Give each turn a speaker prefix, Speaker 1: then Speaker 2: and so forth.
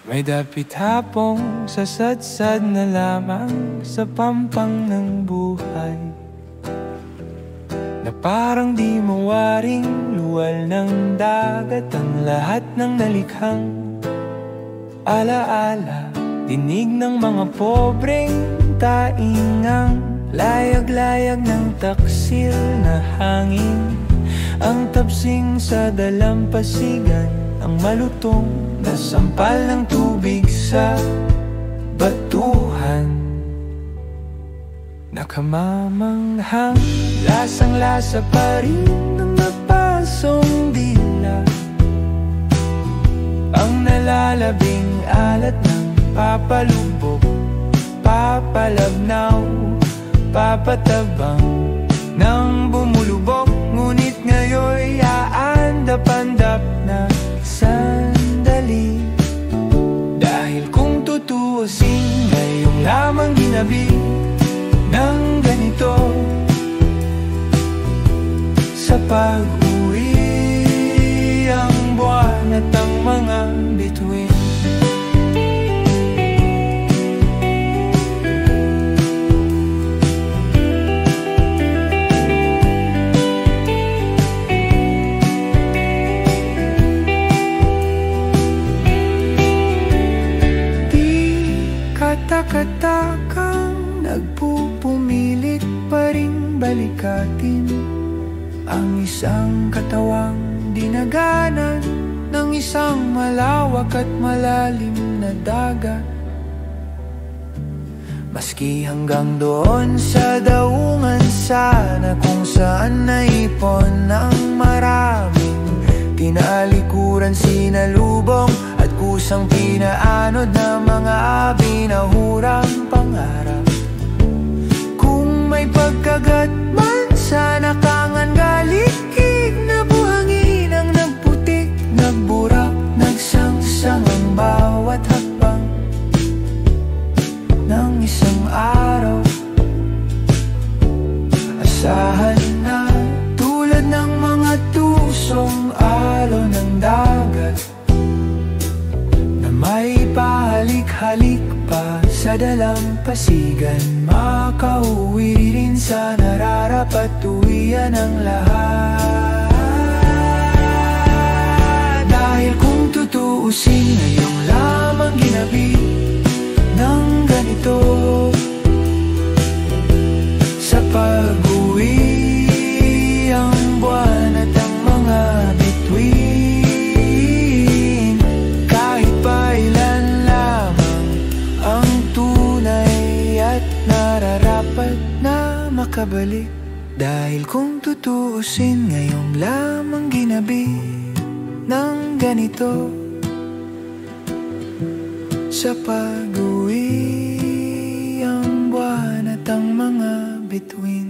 Speaker 1: May dapit hapong sasadsad na lamang sa pampang ng buhay, na parang di mawaring luwal ng dagat ang lahat ng nalikhang alaala. Dinig ng mga pobreng taingang layag-layag ng taksil na hangin, ang tapsing sa dalampasigan, ang malutong na sampal ng tubig sa batuhan. Nakamamanghang lasang-lasa pa rin ng napasong dila, ang nalalabing alat ng papalubog, papalabnaw, papatabang nang bumulubok. Ngunit ngayon'y aandap-andap na sandali, dahil kung tutuusin ngayong lamang ginabi ng ganito, sa pag-uwi ang buwan at ang mga bituin. Katakang nagpupumilit pa ring balikatin ang isang katawang dinaganan ng isang malawak at malalim na dagat. Maski hanggang doon sa daungan sana, kung saan naipon ang maraming tinalikuran, sinalubong at kusang pinaanod na mga binahurang pangarap. Kung may pagkagat man sa nakangan, galikig na buhangin ang nagputik, nagburak, nagsangsang ang bawat hakbang ng isang araw. Asahan na tulad ng mga tusong alon ng dagat, na may pahalik-halik pa sa dalampasigan, makauwi rin sa nararapat-uwian ng lahat. Dahil kung tutuusin ngayong lamang ginabi ng ganito, sa pag-uwi ang buwan at ang mga bituin, kahit pa ilan lamang ang tunay at nararapat na makabalik. Dahil kung tutuusin ngayong lamang ginabi ng ganito, sa pag-uwi ang buwan at ang mga bituin.